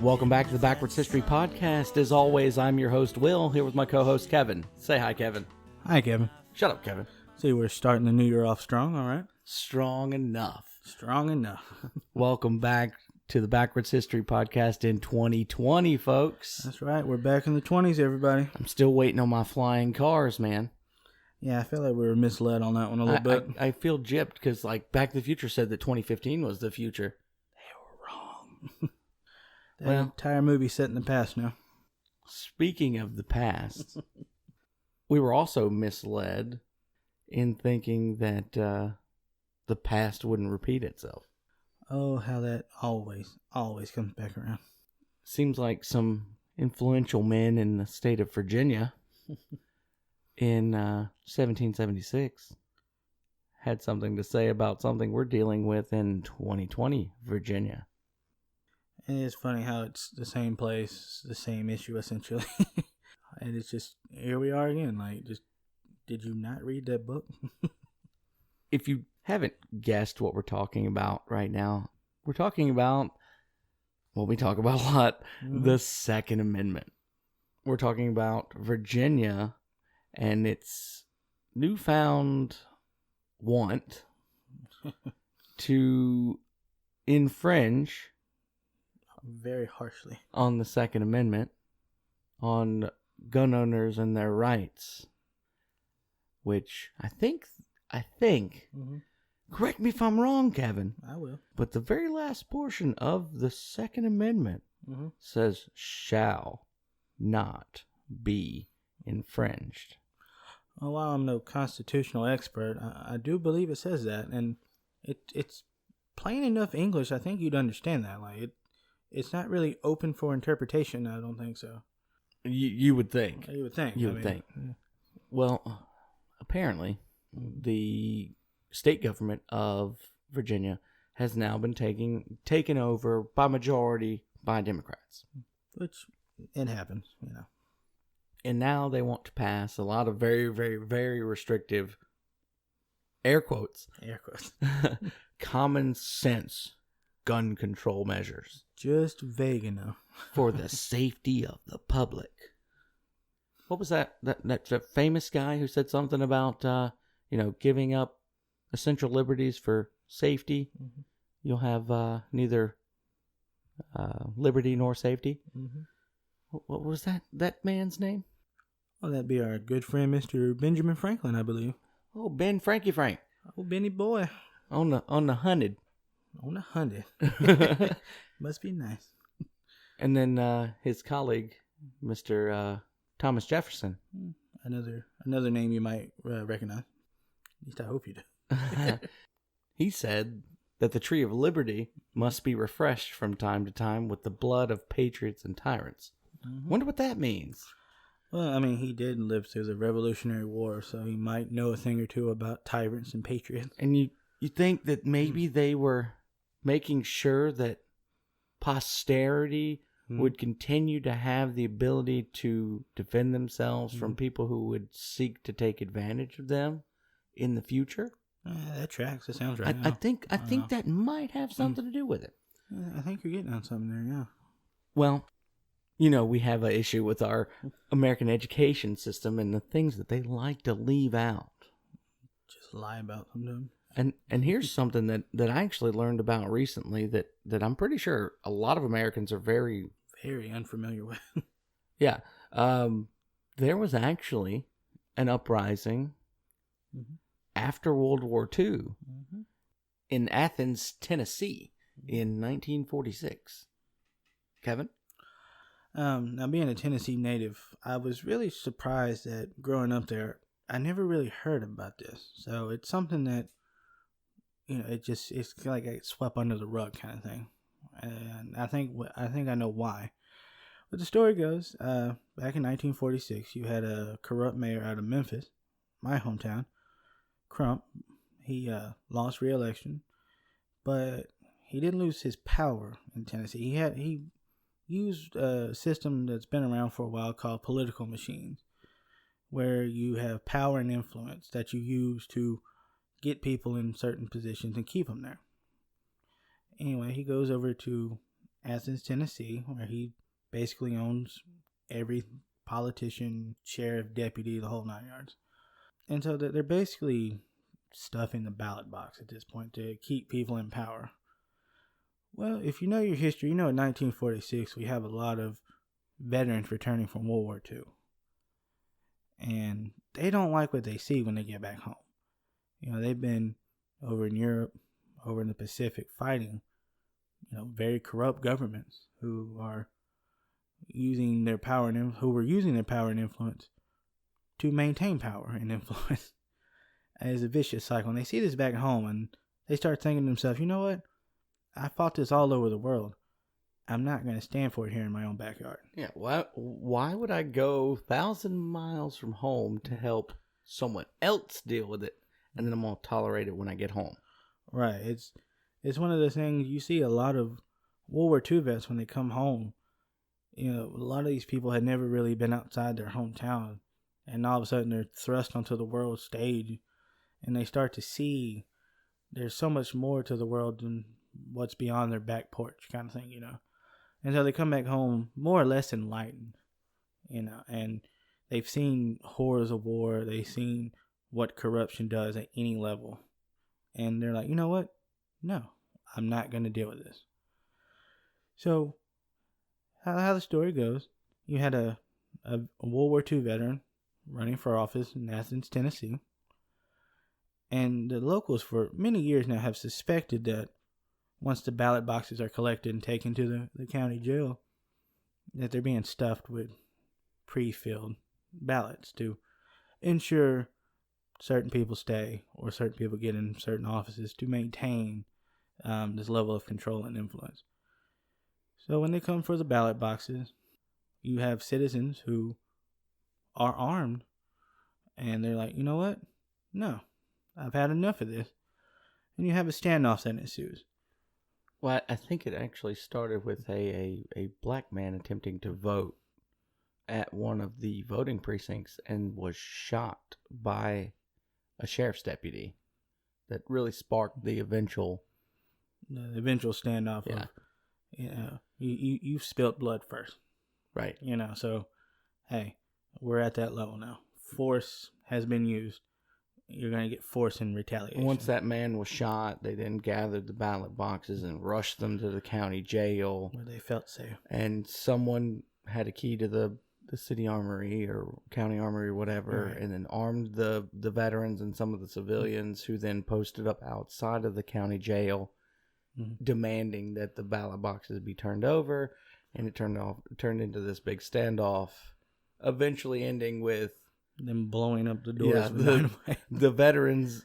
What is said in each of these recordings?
Welcome back to the Backwards History Podcast. As always, I'm your host, Will, here with my co-host, Kevin. Say hi, Kevin. Hi, Kevin. Shut up, Kevin. See, we're starting the new year off strong, all right? Strong enough. Strong enough. Welcome back to the Backwards History Podcast in 2020, folks. That's right. We're back in the 20s, everybody. I'm still waiting on my flying cars, man. Yeah, I feel like we were misled on that one a little bit. I feel gypped because, like, Back to the Future said that 2015 was the future. They were wrong. That Well, entire movie set in the past now. speaking of the past, we were also misled in thinking that the past wouldn't repeat itself. Oh, how that always comes back around. Seems like some influential men in the state of Virginia in 1776 had something to say about something we're dealing with in 2020 Virginia. And it's funny how it's the same place, the same issue, essentially. And it's just, here we are again. Like, just, did you not read that book? If you haven't guessed what we're talking about right now, we're talking about what we talk about a lot, the Second Amendment. We're talking about Virginia and its newfound want to infringe Very harshly on the Second Amendment, on gun owners and their rights, which I think, correct me if I'm wrong, Kevin, I will. but the very last portion of the Second Amendment says shall not be infringed. Well, while I'm no constitutional expert, I do believe it says that, and it's plain enough English. I think you'd understand that. Like, it's not really open for interpretation. I don't think so. You would think. You would think. You would think. Well, apparently, the state government of Virginia has now been taken over by majority by Democrats. Which, it happens, you know. And now they want to pass a lot of very, very, very restrictive, air quotes, common sense gun control measures. Just vague enough. For the safety of the public. What was that famous guy who said something about, giving up essential liberties for safety? Mm-hmm. You'll have neither liberty nor safety. Mm-hmm. What was that man's name? Well, that'd be our good friend, Mr. Benjamin Franklin, I believe. Oh, Ben Frankie Frank. Oh, Benny boy. On the 100. On 100. Must be nice. And then his colleague, Mr. Thomas Jefferson. Another name you might recognize. At least I hope you do. He said that the tree of liberty must be refreshed from time to time with the blood of patriots and tyrants. Mm-hmm. Wonder what that means. Well, I mean, he did live through the Revolutionary War, so he might know a thing or two about tyrants and patriots. And you think that maybe they were making sure that posterity would continue to have the ability to defend themselves from people who would seek to take advantage of them in the future? That tracks. That sounds right. I think that might have something to do with it. I think you're getting on something there, yeah. Well, we have an issue with our American education system and the things that they like to leave out. Just lie about sometimes. And here's something that I actually learned about recently that I'm pretty sure a lot of Americans are very, very unfamiliar with. Yeah. There was actually an uprising after World War II in Athens, Tennessee in 1946. Kevin? Now, being a Tennessee native, I was really surprised that growing up there, I never really heard about this. So it's something that, it's like I get swept under the rug kind of thing. And I think I know why. But the story goes, back in 1946, you had a corrupt mayor out of Memphis, my hometown, Crump. He lost re-election, but he didn't lose his power in Tennessee. He used a system that's been around for a while called political machines, where you have power and influence that you use to get people in certain positions and keep them there. Anyway, he goes over to Athens, Tennessee, where he basically owns every politician, sheriff, deputy, the whole 9 yards. And so they're basically stuffing the ballot box at this point to keep people in power. Well, if you know your history, you know in 1946 we have a lot of veterans returning from World War II. And they don't like what they see when they get back home. You know, they've been over in Europe, over in the Pacific fighting, very corrupt governments who are using their power and who were using their power and influence to maintain power and influence as a vicious cycle. And they see this back home and they start thinking to themselves, you know what? I fought this all over the world. I'm not going to stand for it here in my own backyard. Yeah, why would I go 1,000 miles from home to help someone else deal with it, and then I'm going to tolerate it when I get home? Right. It's one of those things you see a lot of World War II vets when they come home. A lot of these people had never really been outside their hometown, and all of a sudden they're thrust onto the world stage, and they start to see there's so much more to the world than what's beyond their back porch kind of thing, And so they come back home more or less enlightened, and they've seen horrors of war. They've seen what corruption does at any level. And they're like, you know what? No, I'm not going to deal with this. So how the story goes, you had a World War II veteran running for office in Athens, Tennessee. And the locals for many years now have suspected that once the ballot boxes are collected and taken to the county jail, that they're being stuffed with pre-filled ballots to ensure certain people stay or certain people get in certain offices to maintain this level of control and influence. So when they come for the ballot boxes, you have citizens who are armed and they're like, you know what? No, I've had enough of this. And you have a standoff that ensues. Well, I think it actually started with a black man attempting to vote at one of the voting precincts and was shot by a sheriff's deputy. That really sparked the eventual standoff. Yeah. You've spilt blood first. Right. So, hey, we're at that level now. Force has been used. You're going to get force in retaliation. Once that man was shot, they then gathered the ballot boxes and rushed them to the county jail. Where they felt safe. And someone had a key to the city armory or county armory or whatever, right, and then armed the veterans and some of the civilians, who then posted up outside of the county jail, demanding that the ballot boxes be turned over. And it turned into this big standoff, eventually ending with them blowing up the doors. The veterans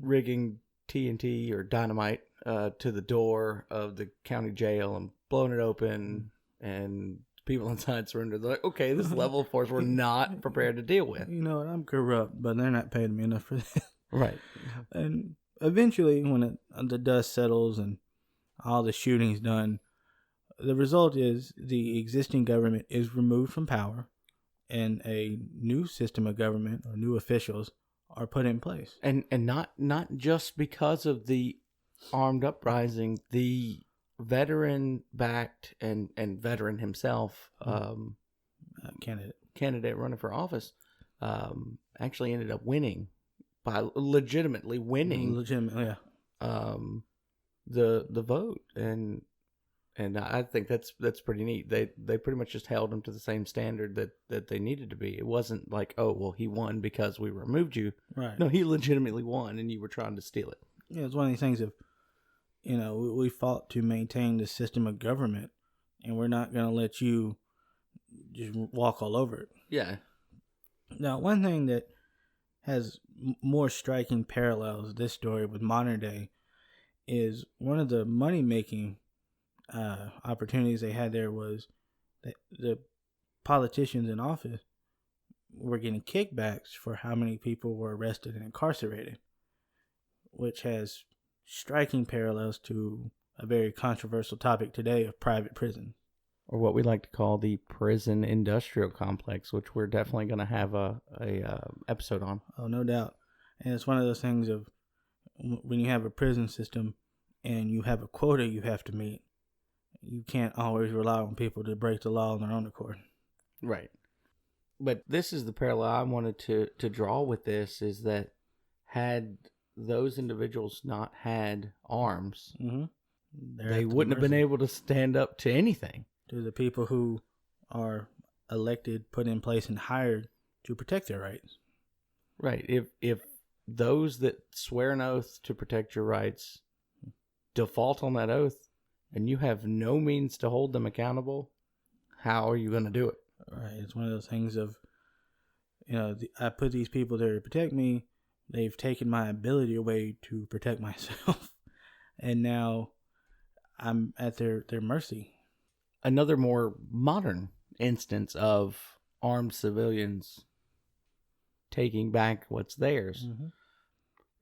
rigging TNT or dynamite to the door of the county jail and blowing it open, and people inside surrendered. They're like, okay, this level of force we're not prepared to deal with. I'm corrupt, but they're not paying me enough for this. Right. And eventually, when the dust settles and all the shooting's done, the result is the existing government is removed from power, and a new system of government or new officials are put in place. And not just because of the armed uprising, the veteran-backed and veteran himself, candidate running for office, actually ended up winning by legitimately winning. Legitimately, yeah. The vote, and I think that's pretty neat. They pretty much just held him to the same standard that they needed to be. It wasn't like, oh, well, he won because we removed you. Right. No, he legitimately won, and you were trying to steal it. Yeah, it's one of these things of, we fought to maintain the system of government, and we're not going to let you just walk all over it. Yeah. Now, one thing that has more striking parallels this story with modern day is one of the money-making opportunities they had there was that the politicians in office were getting kickbacks for how many people were arrested and incarcerated, which has striking parallels to a very controversial topic today of private prison, or what we like to call the prison industrial complex, which we're definitely going to have a episode on. Oh, no doubt. And it's one of those things of when you have a prison system and you have a quota you have to meet, you can't always rely on people to break the law on their own accord. Right. But this is the parallel I wanted to draw with this, is that had those individuals not had arms, Mm-hmm. they wouldn't have been able to stand up to anything. To the people who are elected, put in place, and hired to protect their rights. Right. If those that swear an oath to protect your rights default on that oath, and you have no means to hold them accountable, how are you going to do it? Right. It's one of those things of, I put these people there to protect me. They've taken my ability away to protect myself. And now I'm at their mercy. Another more modern instance of armed civilians taking back what's theirs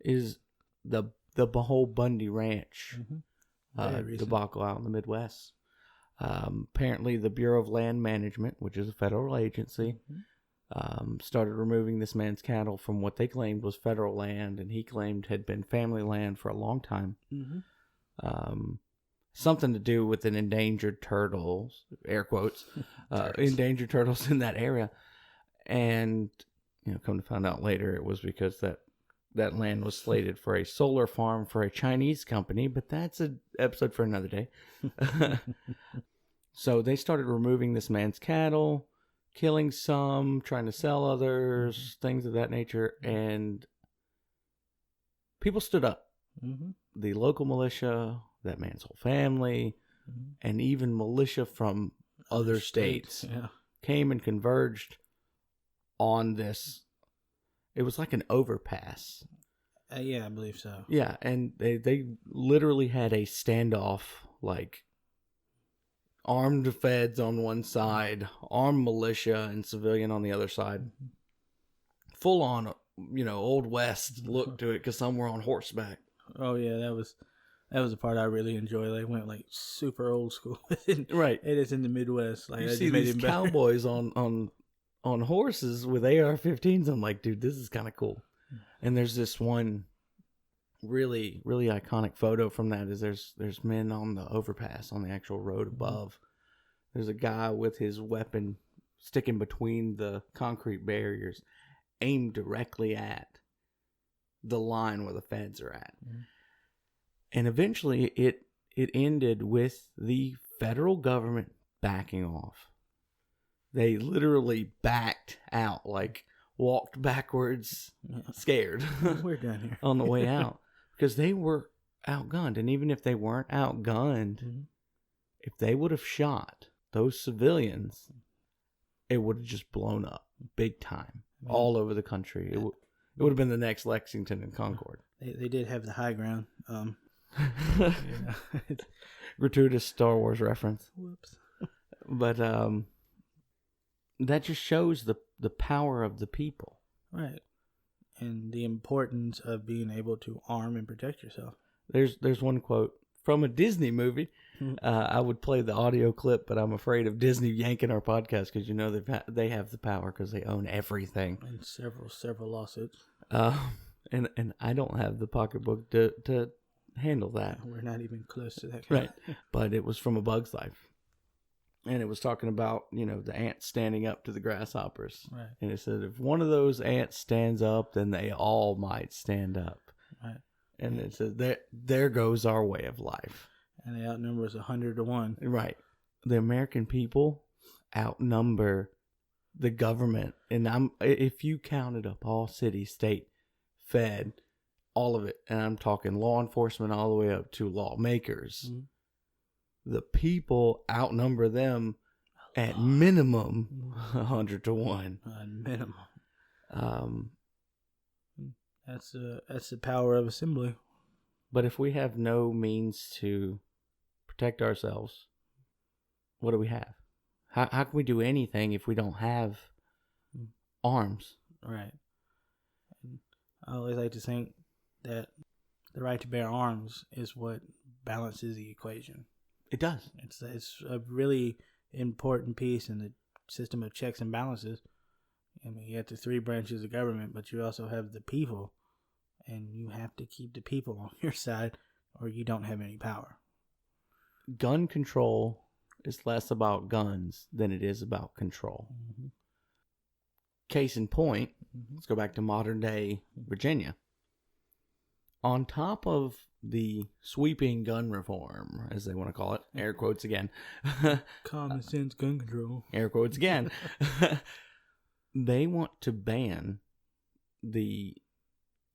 is the whole Bundy Ranch debacle out in the Midwest. Apparently, the Bureau of Land Management, which is a federal agency, started removing this man's cattle from what they claimed was federal land, and he claimed had been family land for a long time. Something to do with an endangered turtles, air quotes, endangered turtles in that area. And, come to find out later, it was because that land was slated for a solar farm for a Chinese company, but that's an episode for another day. So they started removing this man's cattle, killing some, trying to sell others, things of that nature, and people stood up. The local militia, that man's whole family, and even militia from other states came and converged on this. It was like an overpass. Yeah, I believe so. Yeah, and they literally had a standoff, like armed feds on one side, armed militia and civilian on the other side. Full on, Old West look to it, because some were on horseback. Oh yeah, that was the part I really enjoyed. They went like super old school. Right. It is in the Midwest. Like, you see these cowboys on horses with AR-15s. I'm like, dude, this is kind of cool. And there's this one really, really iconic photo from that. Is there's men on the overpass on the actual road above. There's a guy with his weapon sticking between the concrete barriers, aimed directly at the line where the feds are at. And eventually it ended with the federal government backing off. They literally backed out, like walked backwards, scared. We're done here. On the way out, because they were outgunned. And even if they weren't outgunned, if they would have shot those civilians, it would have just blown up big time all over the country. It would have been the next Lexington and Concord. They did have the high ground. Gratuitous Star Wars reference. Whoops. But that just shows the power of the people. Right. And the importance of being able to arm and protect yourself. There's one quote from a Disney movie. I would play the audio clip, but I'm afraid of Disney yanking our podcast, because they have the power, because they own everything. And several lawsuits. And I don't have the pocketbook to handle that. We're not even close to that. Right. But it was from A Bug's Life. And it was talking about, the ants standing up to the grasshoppers. Right. And it said, if one of those ants stands up, then they all might stand up. Right. And it says, there goes our way of life. And they outnumber us 100-1. Right. The American people outnumber the government. And if you counted up all city, state, fed, all of it, and I'm talking law enforcement all the way up to lawmakers, the people outnumber them at minimum 100-1. Minimum. That's the power of assembly. But if we have no means to protect ourselves, what do we have? How can we do anything if we don't have arms? Right. I always like to think that the right to bear arms is what balances the equation. It does. It's a really important piece in the system of checks and balances. I mean, you have the three branches of government, but you also have the people, and you have to keep the people on your side, or you don't have any power. gun control is less about guns than it is about control. Mm-hmm. Case in point, let's go back to modern day Virginia. On top of the sweeping gun reform, as they want to call it, air quotes again, Common sense gun control. air quotes again, they want to ban the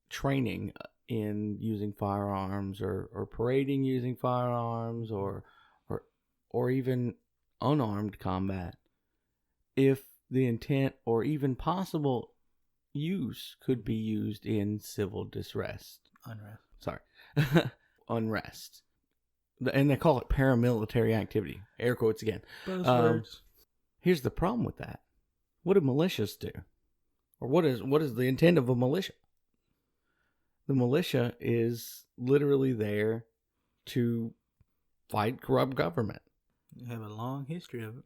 training in using firearms or parading using firearms or even unarmed combat if the intent or even possible use could be used in civil distress. Unrest. And they call it paramilitary activity. Air quotes again. Buzzwords. Here's the problem with that. What do militias do? Or what is the intent of a militia? The militia is literally there to fight corrupt government. You have a long history of it.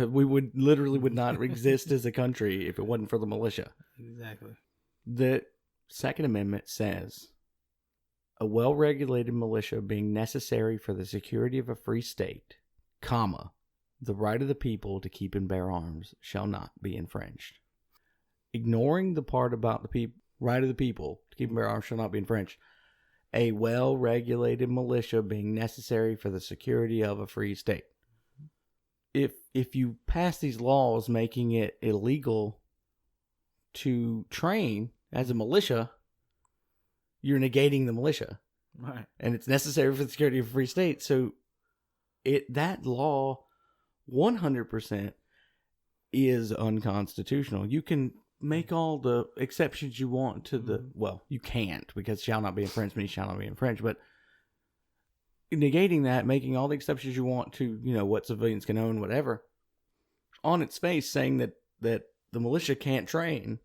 We would not exist as a country if it wasn't for the militia. Exactly. The Second Amendment says a well-regulated militia being necessary for the security of a free state, comma, the right of the people to keep and bear arms shall not be infringed. Ignoring the part about the right of the people to keep and bear arms shall not be infringed. A well-regulated militia being necessary for the security of a free state. If you pass these laws making it illegal to train as a militia, you're negating the militia. Right. And it's necessary for the security of a free state. So that law 100% is unconstitutional. You can make all the exceptions you want to the, well, you can't, because shall not be infringed means shall not be infringed, but negating that, making all the exceptions you want to, what civilians can own, whatever, on its face saying that the militia can't train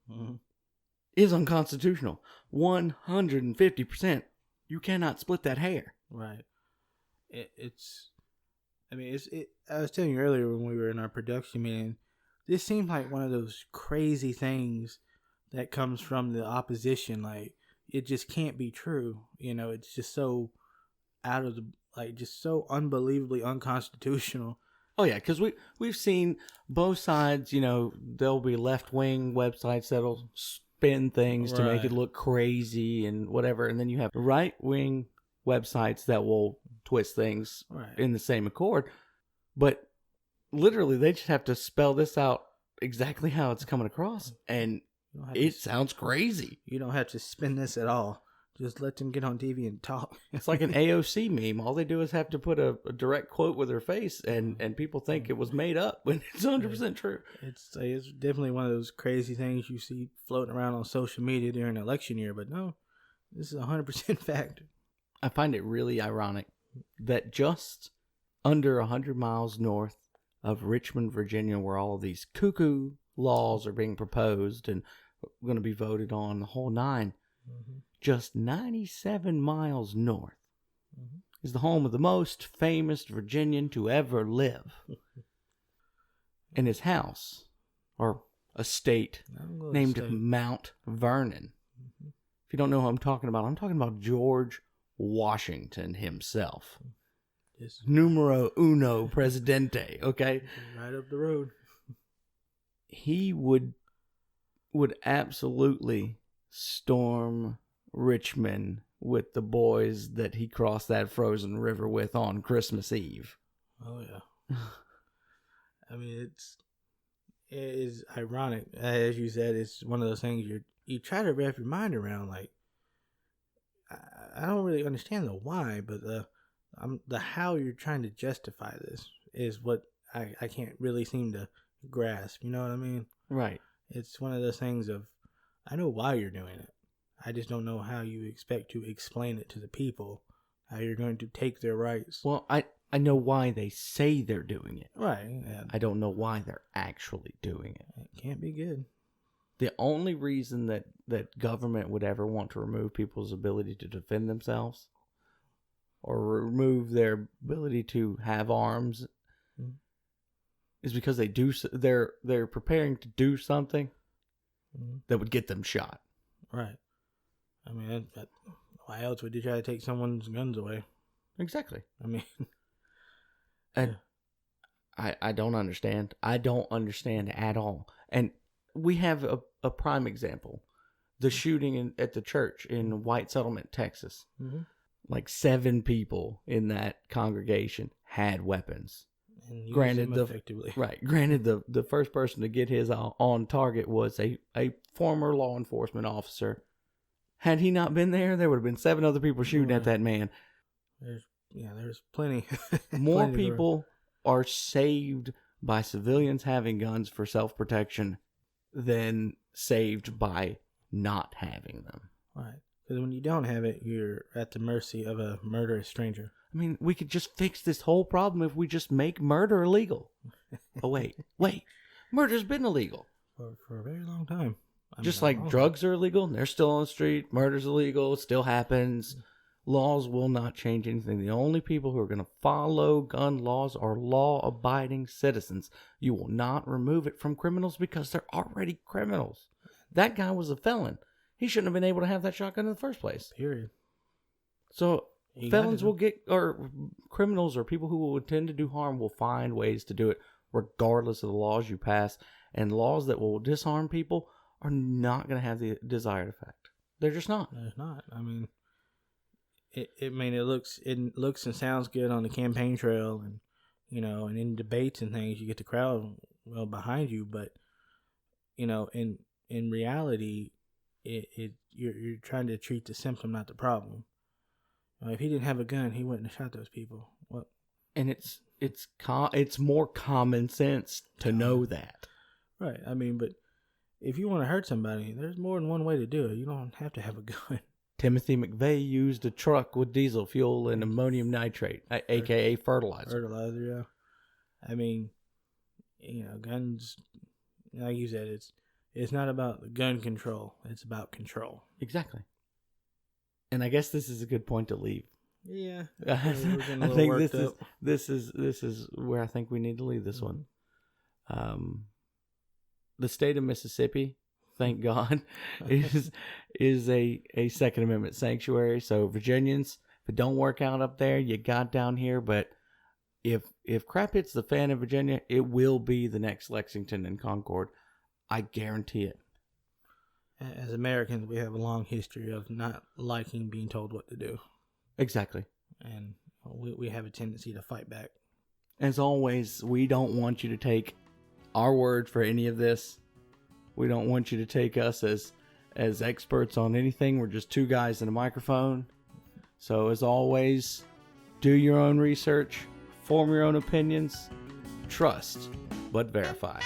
is unconstitutional. 150%. You cannot split that hair. Right. I was telling you earlier when we were in our production meeting, this seems like one of those crazy things that comes from the opposition. Like, it just can't be true. It's just so out of just so unbelievably unconstitutional. Oh yeah, because we've seen both sides. There'll be left-wing websites that'll spin things to make it look crazy and whatever, and then you have right-wing websites that will twist things in the same accord. But literally, they just have to spell this out exactly how it's coming across, and it sounds crazy. You don't have to spin this at all. Just let them get on TV and talk. It's like an AOC meme. All they do is have to put a direct quote with her face, and people think it was made up when it's 100% true. It's definitely one of those crazy things you see floating around on social media during election year, but no, this is 100% fact. I find it really ironic that just under 100 miles north of Richmond, Virginia, where all of these cuckoo laws are being proposed and going to be voted on, the whole nine, just 97 miles north is the home of the most famous Virginian to ever live. And his house, or estate, named Mount Vernon. If you don't know who I'm talking about George Washington himself. Yes. Numero uno presidente, okay? Right up the road. He would absolutely storm Richmond with the boys that he crossed that frozen river with on Christmas Eve. Oh yeah. I mean, it is ironic. As you said, it's one of those things you try to wrap your mind around. Like, I don't really understand the why, but the how you're trying to justify this is what I can't really seem to grasp. You know what I mean? Right. It's one of those things of, I know why you're doing it. I just don't know how you expect to explain it to the people, how you're going to take their rights. Well, I know why they say they're doing it. Right. Yeah. I don't know why they're actually doing it. It can't be good. The only reason that government would ever want to remove people's ability to defend themselves or remove their ability to have arms is because they're preparing to do something that would get them shot. Right. I mean, why else would you try to take someone's guns away? Exactly. I mean, And I don't understand. I don't understand at all. And we have a prime example. The shooting at the church in White Settlement, Texas. Mm-hmm. Like 7 people in that congregation had weapons. And Granted, use them effectively. Granted, the first person to get his on target was a former law enforcement officer. Had he not been there, there would have been 7 other people shooting at that man. There's plenty. More people are saved by civilians having guns for self-protection than saved by not having them. Right. Because when you don't have it, you're at the mercy of a murderous stranger. I mean, we could just fix this whole problem if we just make murder illegal. Oh, wait. Murder's been illegal. For a very long time. Just like drugs are illegal, they're still on the street. Murder's illegal, it still happens. Laws will not change anything. The only people who are going to follow gun laws are law-abiding citizens. You will not remove it from criminals because they're already criminals. That guy was a felon. He shouldn't have been able to have that shotgun in the first place. Period. So felons will get, or criminals or people who will intend to do harm will find ways to do it regardless of the laws you pass. And laws that will disarm people are not going to have the desired effect. They're just not. There's not. I mean, it looks and sounds good on the campaign trail, and and in debates and things, you get the crowd behind you. But in reality, you're trying to treat the symptom, not the problem. If he didn't have a gun, he wouldn't have shot those people. What? And it's more common sense to know that. Right. I mean, but if you want to hurt somebody, there's more than one way to do it. You don't have to have a gun. Timothy McVeigh used a truck with diesel fuel and ammonium nitrate, aka fertilizer. Fertilizer, yeah. I mean, guns, like you said, it's not about the gun control. It's about control. Exactly. And I guess this is a good point to leave. Yeah. I think this is where I think we need to leave this one. The state of Mississippi, thank God, is a Second Amendment sanctuary. So Virginians, if it don't work out up there, you got down here. But if crap hits the fan in Virginia, it will be the next Lexington and Concord. I guarantee it. As Americans, we have a long history of not liking being told what to do. Exactly. And we have a tendency to fight back. As always, we don't want you to take our word for any of this. We don't want you to take us as experts on anything. We're just 2 guys and a microphone. So as always, do your own research, form your own opinions, trust, but verify.